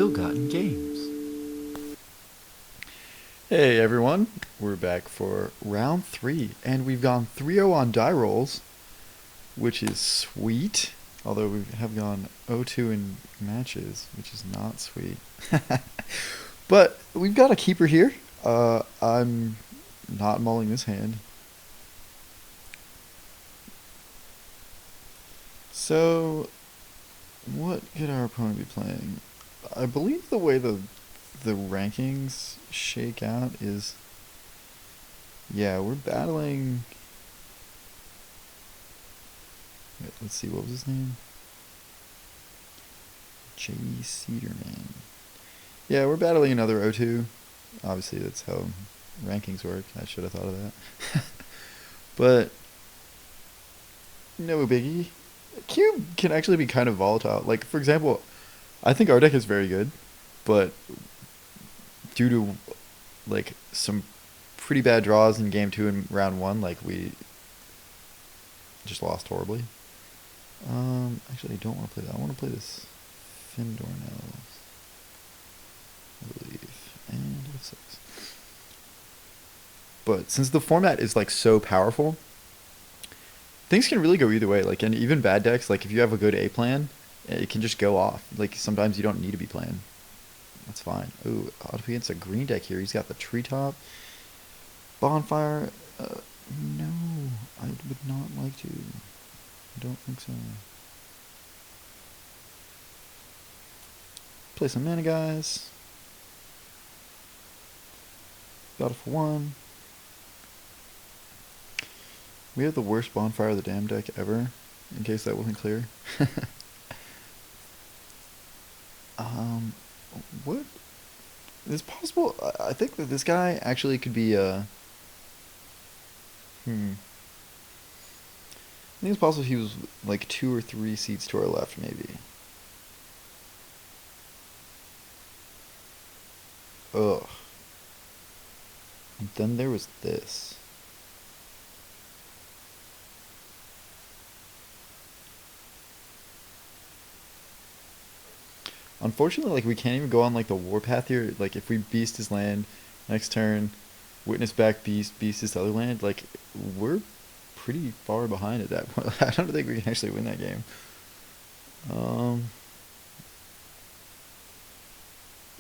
Ill-Gotten Games. Hey everyone, we're back for round 3, and we've gone 3-0 on die rolls, which is sweet. Although we have gone 0-2 in matches, which is not sweet. But we've got a keeper here. I'm not mulling this hand. So, what could our opponent be playing? I believe the way the rankings shake out is, yeah, we're battling. Wait, let's see, what was his name? J. Cedarman. Yeah, we're battling another O2. Obviously, that's how rankings work. I should have thought of that. But, no biggie. Cube can actually be kind of volatile. Like, for example, I think our deck is very good, but due to, like, some pretty bad draws in game 2 and round 1, like, we just lost horribly. Actually, I don't want to play that. I want to play this Findornels, I believe. And what's this? But since the format is like so powerful, things can really go either way. Like, and even bad decks, like if you have a good A plan, it can just go off. Like sometimes you don't need to be playing. That's fine. Ooh, up against a green deck here. He's got the treetop, bonfire. No, I would not like to. I don't think so. Play some mana, guys. Got it for 1. We have the worst Bonfire of the Damned deck ever, in case that wasn't clear. What? It's possible. I think that this guy actually could be I think it's possible he was like 2 or 3 seats to our left, maybe. Ugh. And then there was this. Unfortunately, like we can't even go on like the warpath here. Like if we beast his land next turn, witness back beast his other land, like we're pretty far behind at that point. I don't think we can actually win that game.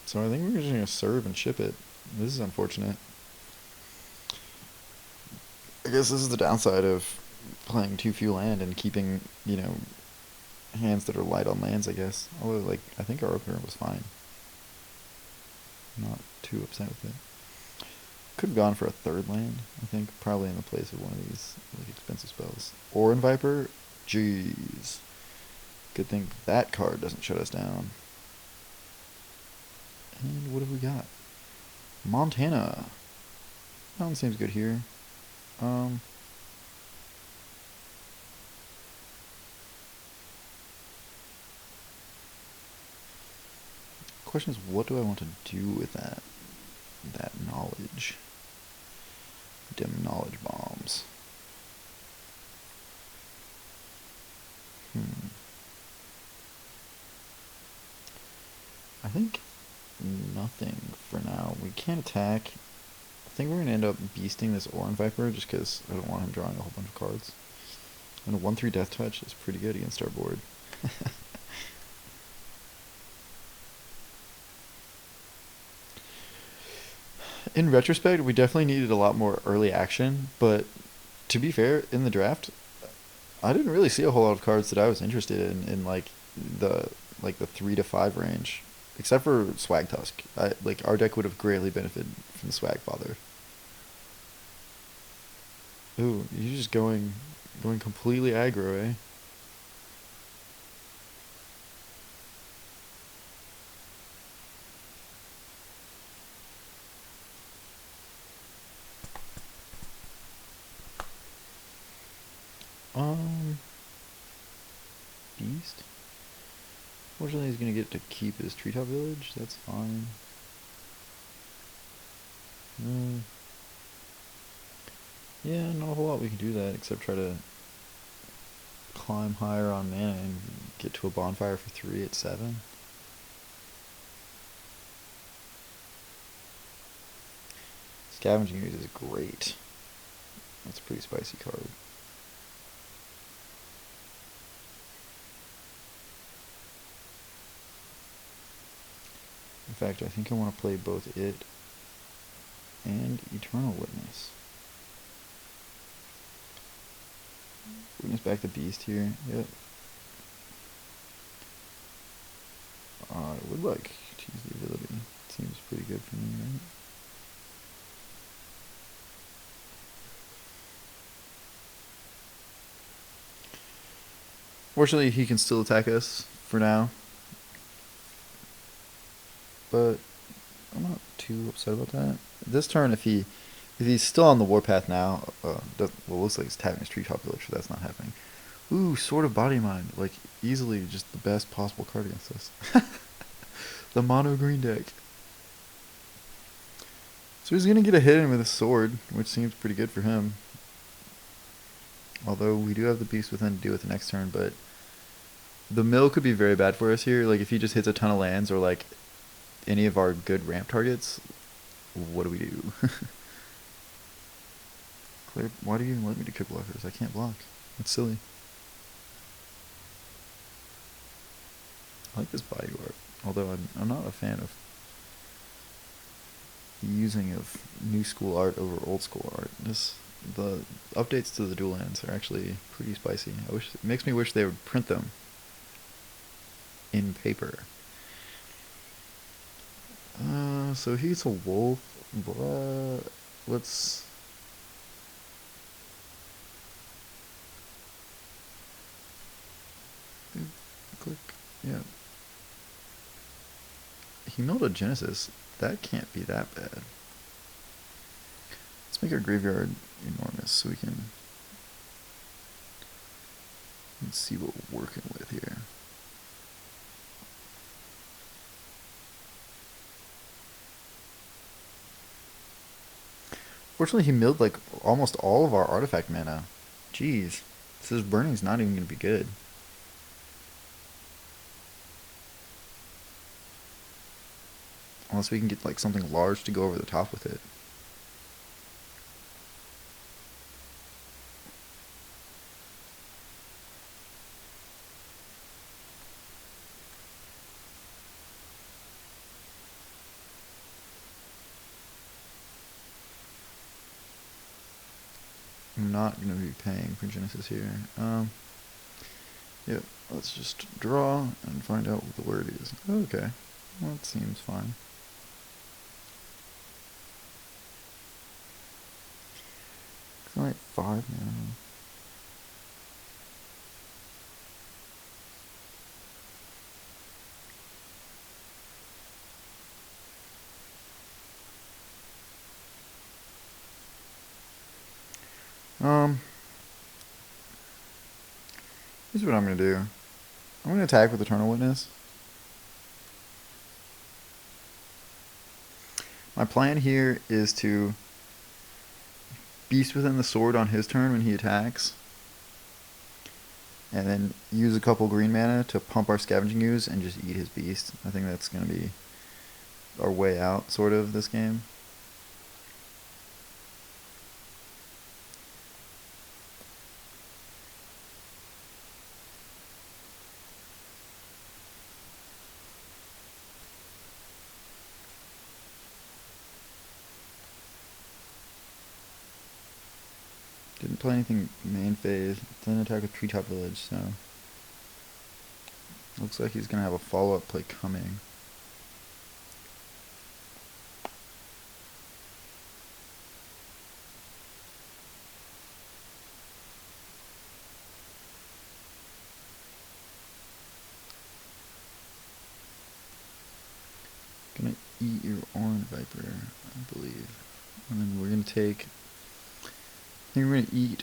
So I think we're just gonna serve and ship it. This is unfortunate. I guess this is the downside of playing too few land and keeping, hands that are light on lands, I guess. Although, like, I think our opener was fine. Not too upset with it. Could have gone for a third land, I think. Probably in the place of one of these, like, expensive spells. Orin Viper? Jeez. Good thing that card doesn't shut us down. And what have we got? Montana. That one seems good here. Question is, what do I want to do with that knowledge? Dim knowledge bombs. I think nothing for now. We can't attack. I think we're going to end up beasting this Orin Viper just because I don't want him drawing a whole bunch of cards. And a 1-3 Death Touch is pretty good against our board. In retrospect, we definitely needed a lot more early action, but to be fair, in the draft, I didn't really see a whole lot of cards that I was interested in the the 3 to 5 range, except for Swag Tusk. Like our deck would have greatly benefited from Swag Father. Ooh, you're just going completely aggro, eh? Um, Beast? Fortunately, he's gonna get to keep his treetop village. That's fine. Yeah, not a whole lot we can do that except try to climb higher on mana and get to a bonfire for 3 at 7. Scavenging Ooze is great. That's a pretty spicy card. In fact, I think I want to play both it and Eternal Witness. Witness back the beast here. Yep. I would like to use the ability. Seems pretty good for me, right? Fortunately, he can still attack us for now. But I'm not too upset about that. This turn, if he's still on the warpath now, well, looks like he's tapping his Treetop Village, so that's not happening. Ooh, Sword of Body Mind, like easily just the best possible card against us. The mono green deck. So he's gonna get a hit in with a sword, which seems pretty good for him. Although we do have the Beast Within to deal with the next turn, but the mill could be very bad for us here. Like if he just hits a ton of lands or like any of our good ramp targets, what do we do? Claire, why do you even let me to kick blockers? I can't block. That's silly. I like this bodyguard, although I'm not a fan of the using of new school art over old school art. The updates to the dual lands are actually pretty spicy. It makes me wish they would print them in paper. So he's a wolf, but let's. Click. Yeah. He milled a Genesis. That can't be that bad. Let's make our graveyard enormous so we can. Let's see what we're working with here. Fortunately, he milled like almost all of our artifact mana. Jeez. So this burning's not even going to be good. Unless we can get like something large to go over the top with it. I'm not going to be paying for Genesis here. Yep, let's just draw and find out what the word is. Okay, well, that seems fine. It's only 5 now. Here's what I'm going to do. I'm going to attack with Eternal Witness. My plan here is to Beast Within the Sword on his turn when he attacks. And then use a couple green mana to pump our Scavenging Ooze and just eat his beast. I think that's going to be our way out, sort of, this game. Didn't play anything main phase. Didn't attack with Treetop Village, so looks like he's gonna have a follow-up play coming. Gonna eat your Orange Viper, I believe, and then we're gonna take. I think we're gonna eat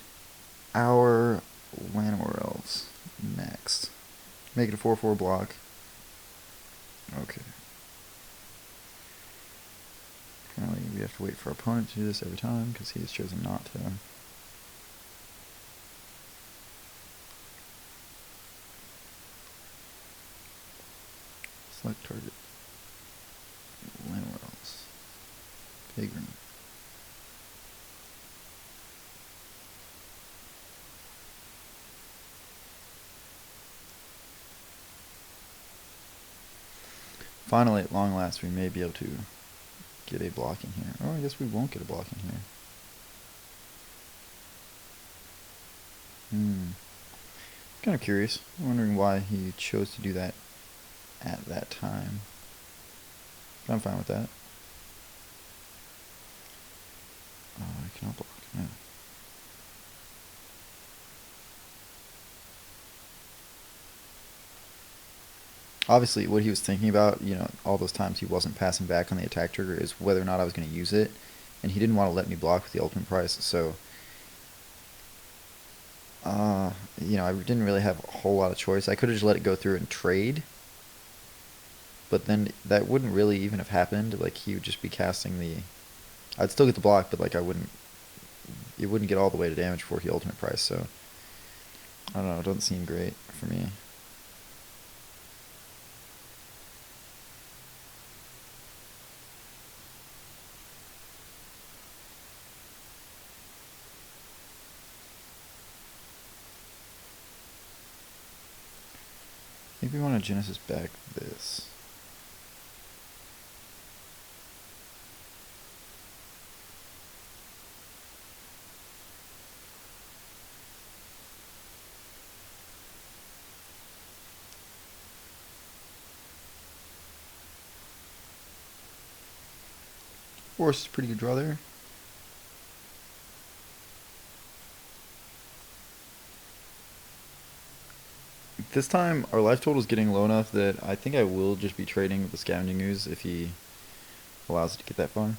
our Llanowar Elves next. Make it a 4/4 block. Okay. Apparently we have to wait for our opponent to do this every time because he has chosen not to. Select target. Llanowar Elves. Vagrant. Finally, at long last, we may be able to get a block in here. Oh, I guess we won't get a block in here. Kind of curious. I'm wondering why he chose to do that at that time. But I'm fine with that. I cannot block. Yeah. Obviously, what he was thinking about, all those times he wasn't passing back on the attack trigger is whether or not I was going to use it. And he didn't want to let me block with the ultimate price, so I didn't really have a whole lot of choice. I could have just let it go through and trade, but then that wouldn't really even have happened. Like, he would just be casting the... I'd still get the block, but, like, it wouldn't get all the way to damage before he ultimate price, so... I don't know, it doesn't seem great for me. I think we want to Genesis back this. Force is a pretty good draw there. This time, our life total is getting low enough that I think I will just be trading with the Scavenging Ooze if he allows it to get that far.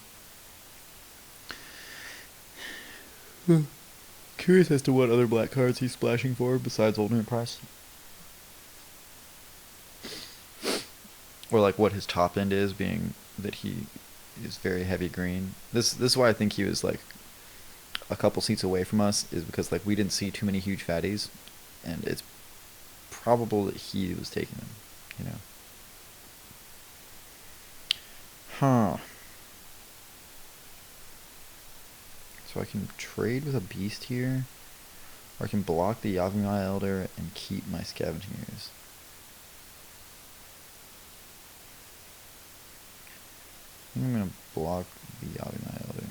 Curious as to what other black cards he's splashing for besides ultimate price. Or like what his top end is, being that he is very heavy green. This is why I think he was like a couple seats away from us, is because like we didn't see too many huge fatties, and it's probable that he was taking them, Huh. So I can trade with a beast here, or I can block the Yavimaya Elder and keep my Scavenging Ooze. I think I'm going to block the Yavimaya Elder.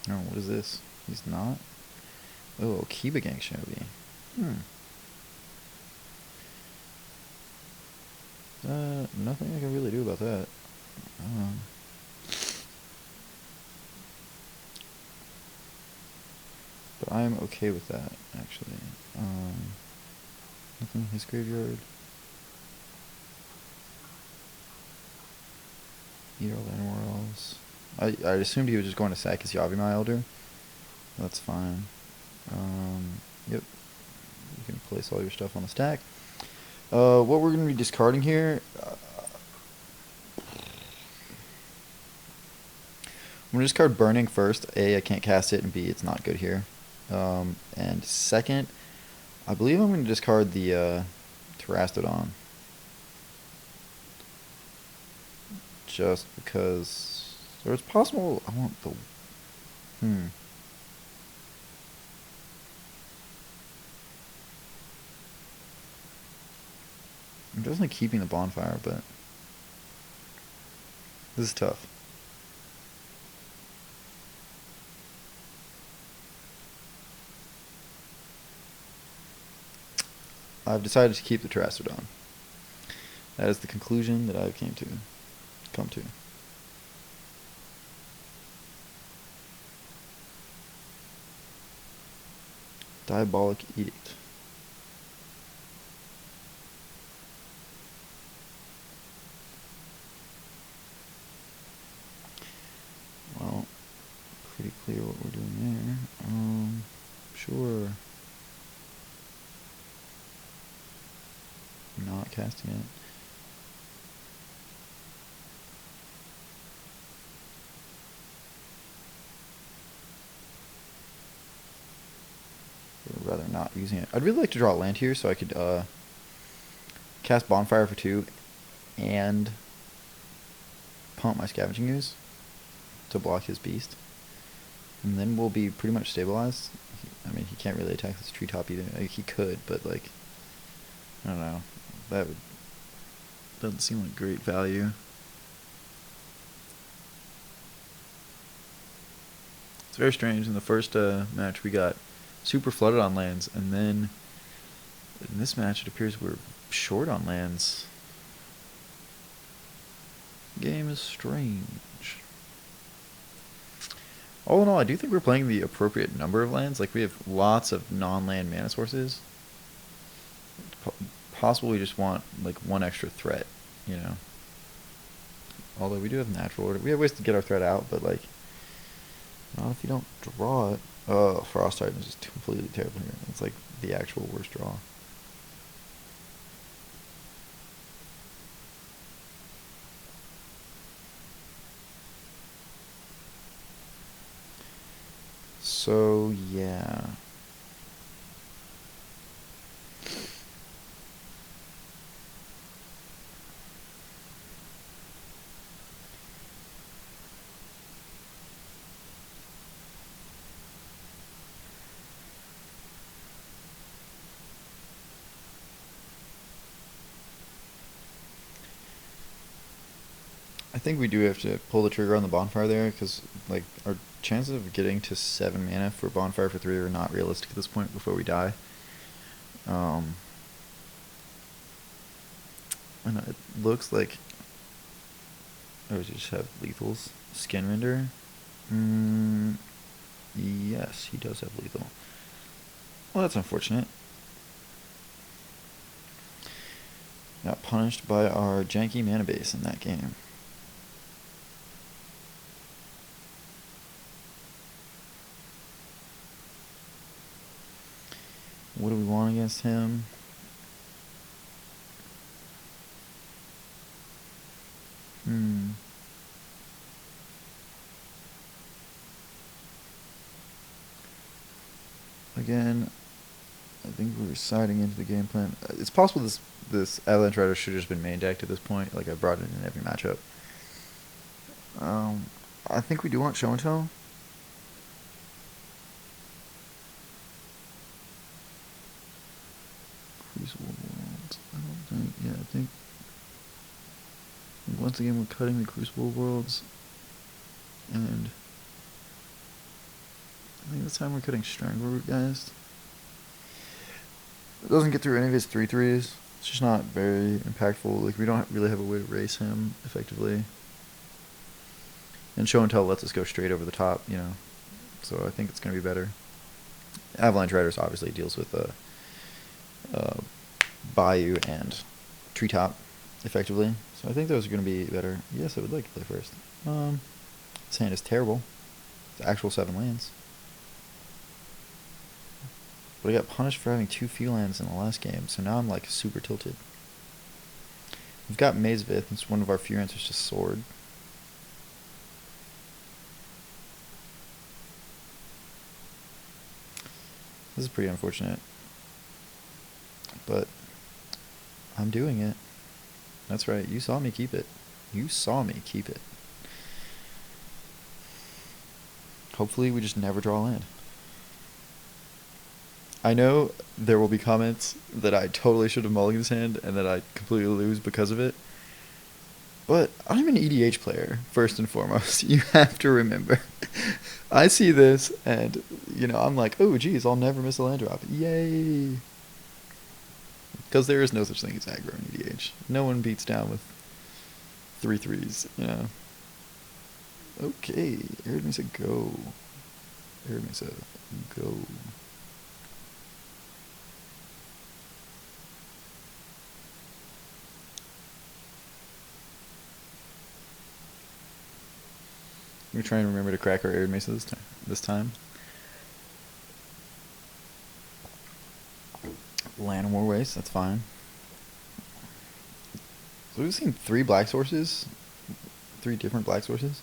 Oh, what is this? He's not? Oh, Kiba Gang Shinobi. Nothing I can really do about that. But I'm okay with that, actually. Nothing in his graveyard. Eat all the Animorphs. I assumed he was just going to sack his Yavimaya Elder. That's fine. Yep. You can place all your stuff on the stack. What we're going to be discarding here... I'm going to discard Burning first. A, I can't cast it, and B, it's not good here. And second, I believe I'm going to discard the Terastodon. Just because... Or it's possible I want the... I'm definitely keeping the Bonfire, but... This is tough. I've decided to keep the Terastodon. That is the conclusion that I've come to. Diabolic Edict. Well, pretty clear what we're doing there. Sure. Not casting it. I'd rather not using it. I'd really like to draw a land here so I could cast Bonfire for 2, and pump my Scavenging Ooze to block his beast. And then we'll be pretty much stabilized. I mean, he can't really attack this treetop either. Like, he could, but like, I don't know. That doesn't seem like great value. It's very strange. In the first match, we got super flooded on lands, and then in this match, it appears we're short on lands. Game is strange. All in all, I do think we're playing the appropriate number of lands. Like, we have lots of non-land mana sources. Possible we just want, like, one extra threat, you know? Although we do have natural order. We have ways to get our threat out, but, like, not if you don't draw it. Oh, Frost Titan is just completely terrible here. It's, like, the actual worst draw. So, yeah. I think we do have to pull the trigger on the Bonfire there, because, like, our chances of getting to 7 mana for Bonfire for 3 are not realistic at this point before we die. And it looks like... Oh, does he just have lethals? Skinrender? Yes, he does have lethal. Well, that's unfortunate. Got punished by our janky mana base in that game. What do we want against him? Again, I think we're siding into the game plan. It's possible this Avalanche Rider should have just been main decked at this point. Like, I brought it in every matchup. I think we do want Show and Tell. Crucible Worlds. I don't think. Yeah, I think. Once again, we're cutting the Crucible Worlds. And I think this time we're cutting Strangleroot, guys. It doesn't get through any of his 3/3s. It's just not very impactful. Like, we don't really have a way to race him effectively. And Show and Tell lets us go straight over the top, you know. So I think it's going to be better. Avalanche Riders obviously deals with Bayou and Treetop effectively. So I think those are going to be better. Yes, I would like to play first. This hand is terrible. It's actual 7 lands. But I got punished for having 2 field lands in the last game, so now I'm like super tilted. We've got Maze of Ith, it's one of our few answers to Sword. This is pretty unfortunate. But I'm doing it. That's right, you saw me keep it. You saw me keep it. Hopefully we just never draw land. I know there will be comments that I totally should have mulliganed this hand and that I completely lose because of it. But I'm an EDH player, first and foremost. You have to remember. I see this and, you know, I'm like, oh, geez, I'll never miss a land drop. Yay! Because there is no such thing as aggro in EDH. No one beats down with 3/3s, you know. Okay, Arid Mesa, go. Arid Mesa, go. We're trying to remember to crack our Arid Mesa this time. Llanowar Waste, that's fine. So we've seen 3 black sources. 3 different black sources.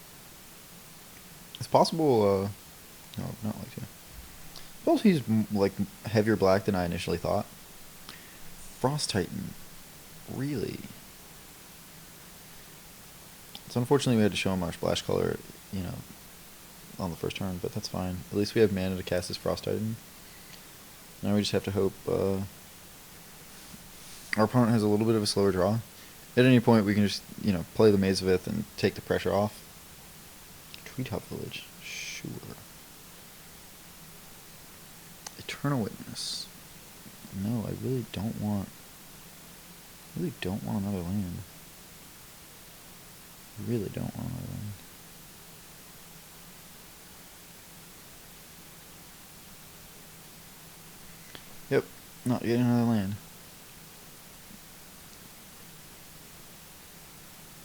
It's possible, no, not like 2. Suppose he's like heavier black than I initially thought. Frost Titan. Really? So unfortunately we had to show him our splash color, you know, on the first turn, but that's fine. At least we have mana to cast his Frost Titan. Now we just have to hope our opponent has a little bit of a slower draw. At any point we can just, you know, play the Maze of Ith and take the pressure off. Treetop Village. Sure. Eternal Witness. No, I really don't want another land. Really don't want another land. Yep, not getting another land.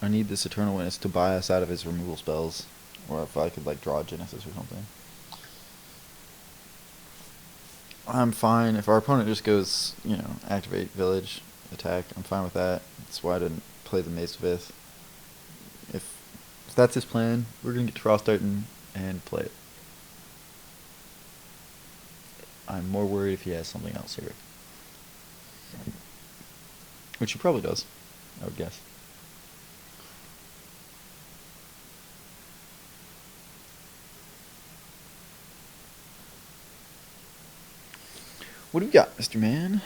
I need this Eternal Witness to buy us out of his removal spells. Or if I could, like, draw a Genesis or something. I'm fine. If our opponent just goes, you know, activate Village, attack, I'm fine with that. That's why I didn't play the Maze of Ith. If that's his plan, we're going to get to Frost Titan and play it. I'm more worried if he has something else here. Which he probably does, I would guess. What do we got, Mr. Man?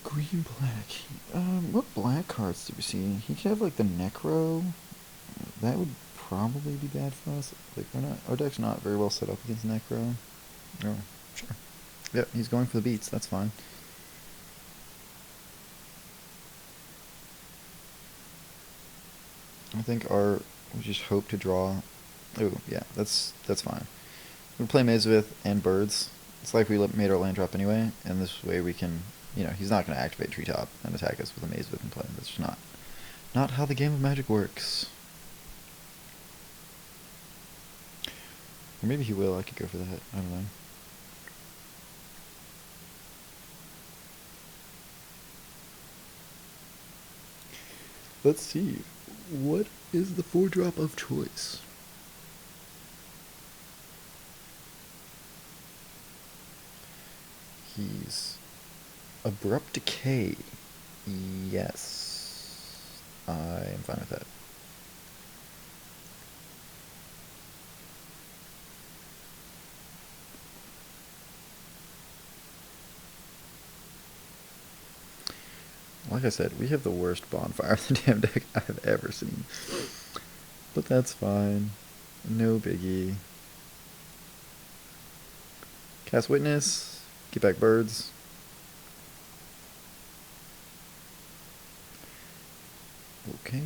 Green, black. What black cards do we see? He could have, like, the Necro. That would probably be bad for us. Like, our deck's not very well set up against Necro. Oh, sure. Yep, he's going for the beats. That's fine. I think we just hope to draw. Oh, yeah, that's fine. We play Maze of Ith and Birds. It's like we made our land drop anyway, and this way we can, you know, he's not going to activate Treetop and attack us with a Maze of Ith in play. That's just not how the game of Magic works. Or maybe he will. I could go for that. I don't know. Let's see. What is the 4-drop of choice? He's Abrupt Decay. Yes. I am fine with that. Like I said, we have the worst Bonfire of the Damned deck I've ever seen. But that's fine. No biggie. Cast Witness. Get back Birds. Okay.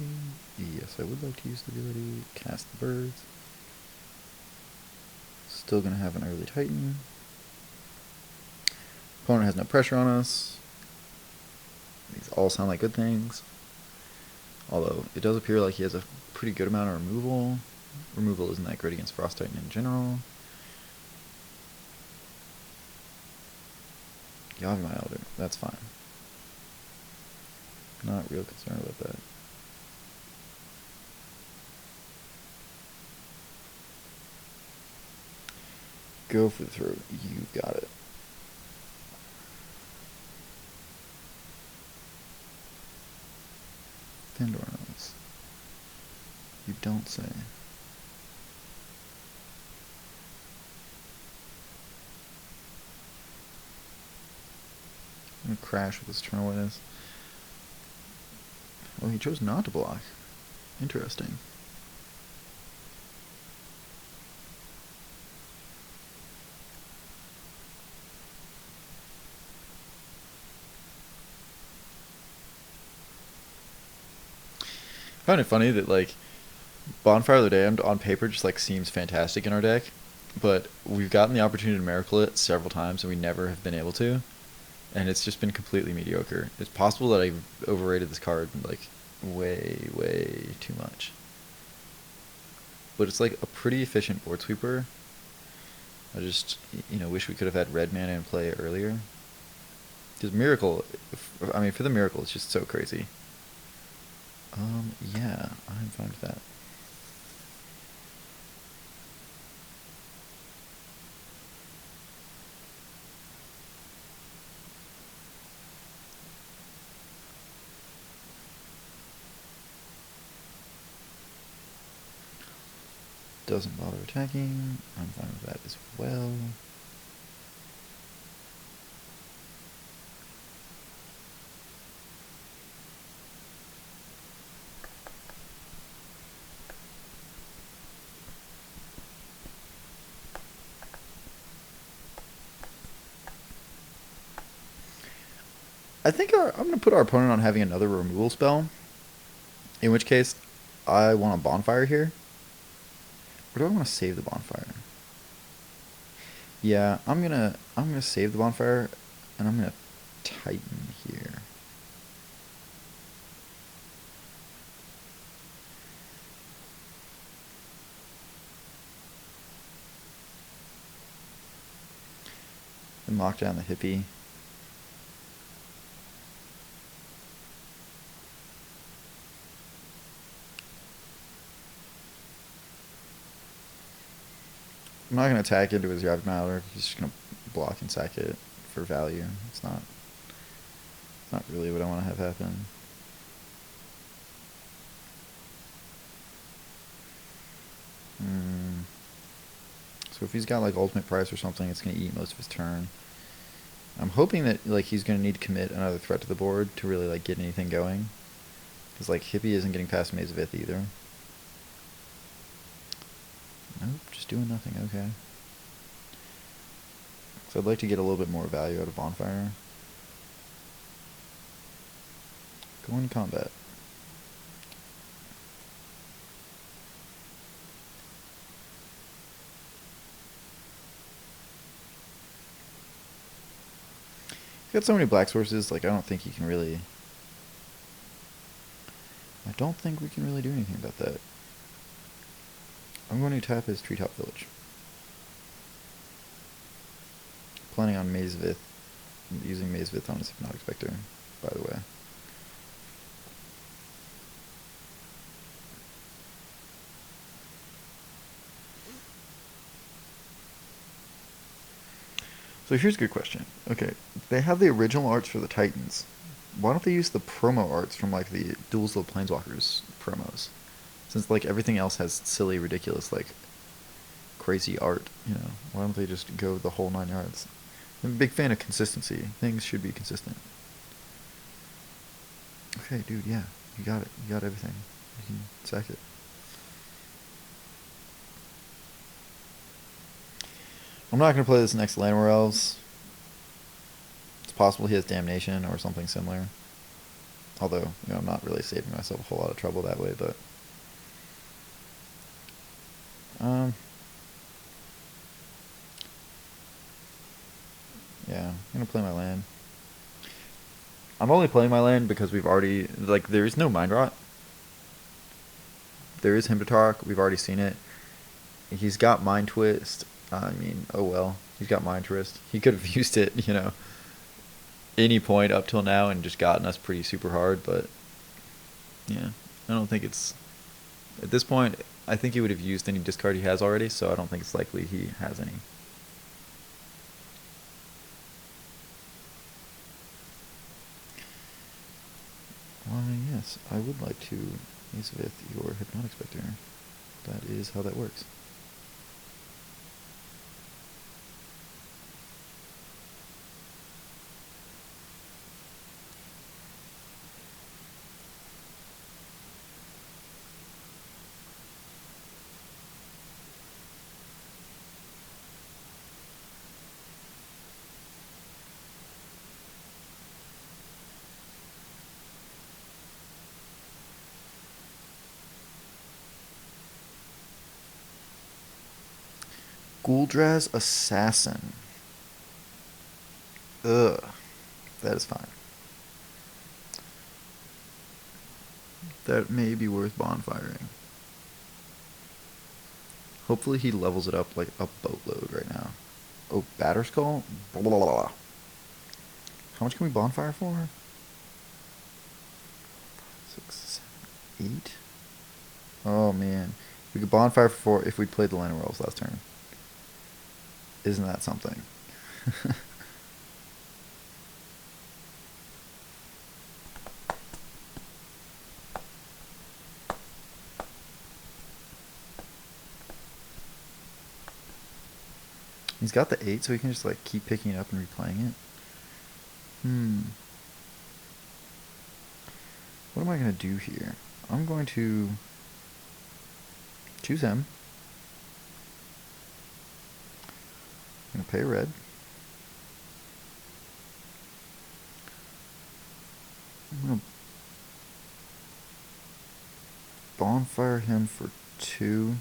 Yes, I would like to use the ability. Cast the Birds. Still gonna have an early Titan. Opponent has no pressure on us. These all sound like good things. Although, it does appear like he has a pretty good amount of removal. Removal isn't that great against Frost Titan in general. Yavimaya Elder, that's fine. Not real concerned about that. Go for the throat. You've got it. Fandornos. You don't say. I'm gonna crash with this Eternal Witness. Oh, he chose not to block. Interesting. I find it funny that, like, Bonfire of the Damned on paper just, like, seems fantastic in our deck, but we've gotten the opportunity to miracle it several times and we never have been able to, and it's just been completely mediocre. It's possible that I overrated this card, like, way too much. But it's, like, a pretty efficient board sweeper. I just, you know, wish we could have had red mana in play earlier. Because Miracle, I mean, for the Miracle, it's just so crazy. Yeah, I'm fine with that. doesn't bother attacking. I'm fine with that as well. I think I'm going to put our opponent on having another removal spell. In which case, I want a bonfire here. Or do I want to save the bonfire? Yeah, I'm gonna save the bonfire, and I'm gonna Titan here. And lock down the hippie. I'm not gonna attack into his Rapid Mauler. He's just gonna block and sack it for value. It's not really what I want to have happen. So if he's got like ultimate price or something, it's gonna eat most of his turn. I'm hoping that like he's gonna need to commit another threat to the board to really like get anything going. Because like hippie isn't getting past Maze of Ith either. Nope, just doing nothing. Okay. So I'd like to get a little bit more value out of Bonfire. Go into combat. He's got so many black sources, like I don't think we can really do anything about that. I'm going to tap his Treetop Village. Planning on Maze of Ith, using Maze of Ith on his Hypnotic Spectre, by the way. So here's a good question. Okay, they have the original arts for the Titans. Why don't they use the promo arts from like the Duels of the Planeswalkers promos? Since like everything else has silly, ridiculous, like crazy art, you know, why don't they just go the whole 9 yards? I'm a big fan of consistency. Things should be consistent. Okay, dude, yeah, you got it. You got everything. You can sack it. I'm not going to play this next Llanowar Elves. It's possible he has Damnation or something similar. Although, you know, I'm not really saving myself a whole lot of trouble that way, but... yeah, I'm going to play my land. I'm only playing my land because we've already... like, there is no Mind Rot. There is Himdatark. We've already seen it. He's got Mind Twist. I mean, oh well. He's got Mind Twist. He could have used it, you know, any point up till now and just gotten us pretty super hard, but yeah, I don't think it's... at this point, I think he would have used any discard he has already, so I don't think it's likely he has any. Why, yes, I would like to use with your Hypnotic Spectre. That is how that works. Gul'Draz's Assassin. Ugh. That is fine. That may be worth bonfiring. Hopefully he levels it up like a boatload right now. Oh, Batterskull? Blah, blah, blah. How much can we bonfire for? 6, 7, 8? Oh man. We could bonfire for 4 if we played the Llanowar Elves last turn. Isn't that something? He's got the 8, so he can just like keep picking it up and replaying it. What am I going to do here? I'm going to choose him. I'm going to pay red. I'm going to bonfire him for 2.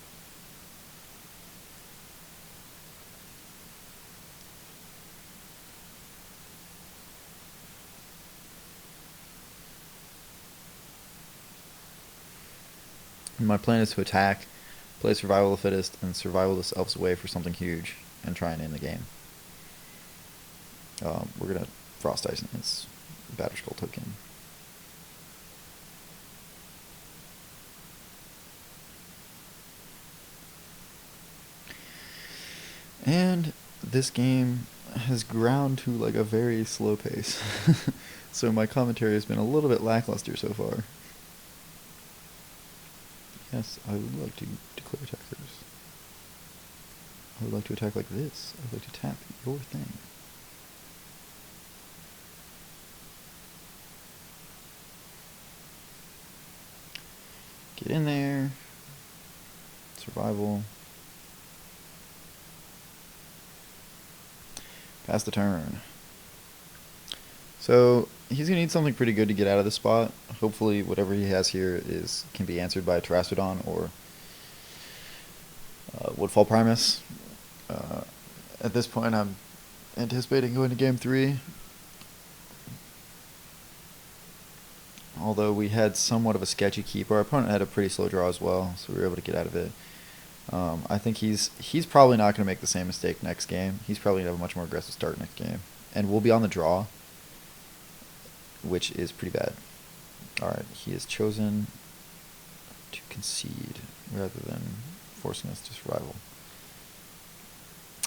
And my plan is to attack, play survival of the fittest, and survival this elf's away for something huge, and try and end the game. We're going to Frost Ice his Batterskull token. And this game has ground to like a very slow pace. So my commentary has been a little bit lackluster so far. Yes, I would like to declare attackers. I would like to attack like this. I would like to tap your thing. Get in there. Survival. Pass the turn. So he's gonna need something pretty good to get out of this spot. Hopefully, whatever he has here can be answered by Terastodon or Woodfall Primus. At this point, I'm anticipating going to game 3. Although we had somewhat of a sketchy keep, our opponent had a pretty slow draw as well, so we were able to get out of it. I think he's probably not going to make the same mistake next game. He's probably going to have a much more aggressive start next game. And we'll be on the draw, which is pretty bad. Alright, he has chosen to concede rather than forcing us to survival.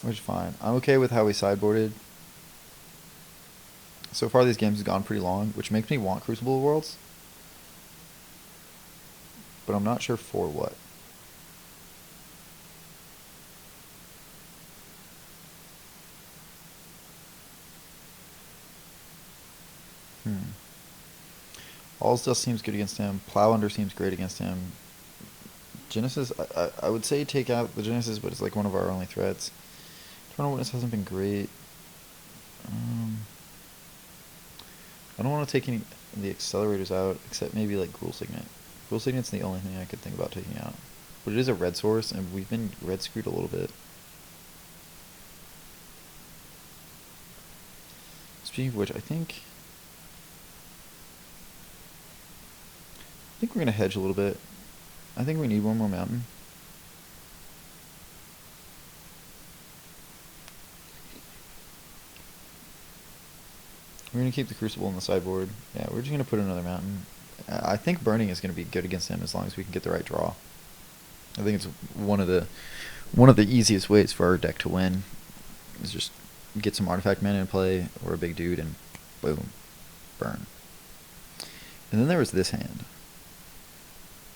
Which is fine. I'm okay with how we sideboarded. So far these games have gone pretty long, which makes me want Crucible of Worlds. But I'm not sure for what. All's Dust seems good against him. Plow Under seems great against him. Genesis, I would say take out the Genesis, but it's like one of our only threats. Eternal Witness hasn't been great. I don't want to take any of the accelerators out, except maybe like Gruul Signet. Gruul Signet's the only thing I could think about taking out. But it is a red source, and we've been red screwed a little bit. Speaking of which, I think we're going to hedge a little bit. I think we need one more mountain. We're going to keep the Crucible on the sideboard. Yeah, we're just going to put another mountain. I think Burning is going to be good against him as long as we can get the right draw. I think it's one of the easiest ways for our deck to win is just get some artifact mana in play or a big dude and boom, burn. And then there was this hand,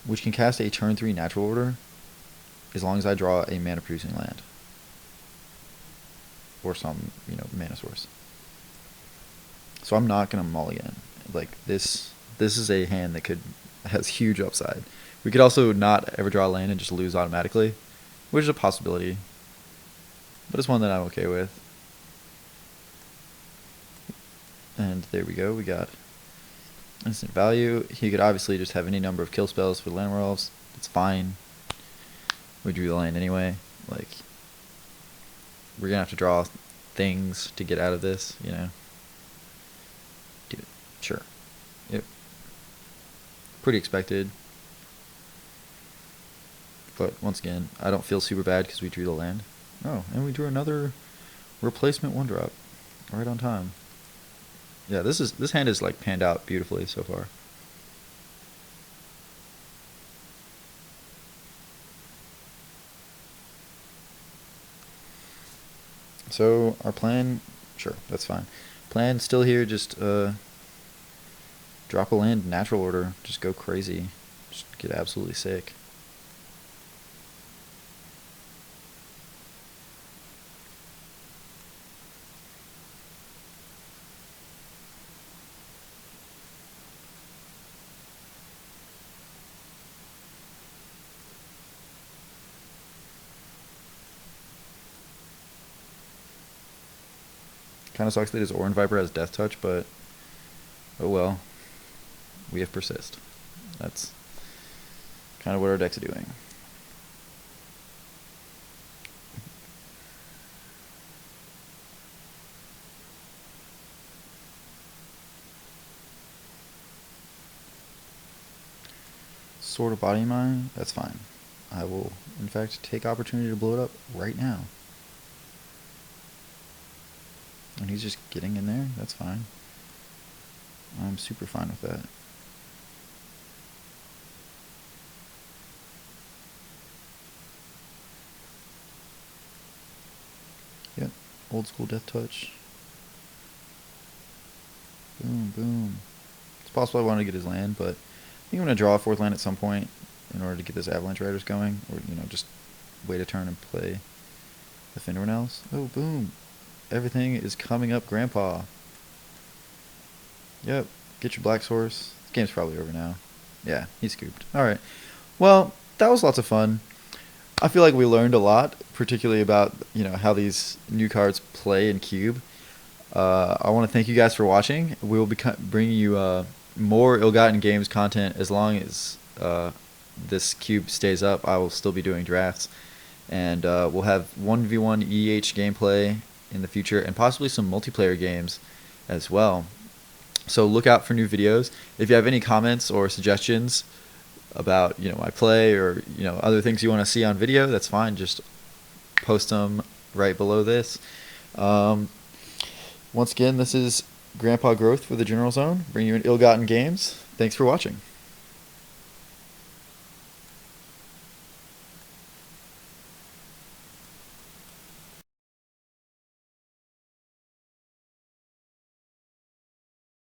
which can cast a turn 3 natural order as long as I draw a mana producing land or some mana source. So I'm not gonna mulligan. Like this is a hand that has huge upside. We could also not ever draw a land and just lose automatically, which is a possibility, but it's one that I'm okay with. And there we go. We got instant value. He could obviously just have any number of kill spells for the Llanowar Elves. It's fine. We drew the land anyway. Like, we're gonna have to draw things to get out of this, Dude, sure. Yep. Pretty expected. But once again, I don't feel super bad because we drew the land. Oh, and we drew another replacement 1-drop. Right on time. Yeah, this hand is like panned out beautifully so far. So our plan, sure, that's fine. Plan still here, just drop a land, natural order, just go crazy, just get absolutely sick. Kind of sucks that his Orin Viper has Death Touch, but oh well. We have Persist. That's kind of what our deck's doing. Sword of Body Mine, that's fine. I will, in fact, take opportunity to blow it up right now. And he's just getting in there, that's fine. I'm super fine with that. Yep, old school Death Touch. Boom, boom. It's possible I wanted to get his land, but I think I'm going to draw a 4th land at some point in order to get this Avalanche Riders going, or, you know, just wait a turn and play the Findernails. Oh, boom. Everything is coming up, Grandpa. Yep, get your Black Source. This game's probably over now. Yeah, he's scooped. Alright. Well, that was lots of fun. I feel like we learned a lot, particularly about, you know, how these new cards play in Cube. I want to thank you guys for watching. We will be bringing you more Ill-Gotten Games content as long as this Cube stays up. I will still be doing drafts, and we'll have 1v1 EH gameplay in the future, and possibly some multiplayer games as well. So look out for new videos. If you have any comments or suggestions about, you know, my play, or, you know, other things you want to see on video, that's fine. Just post them right below this. Once again, this is Grandpa Growth for the General Zone, bringing you an Ill-Gotten Games. Thanks for watching.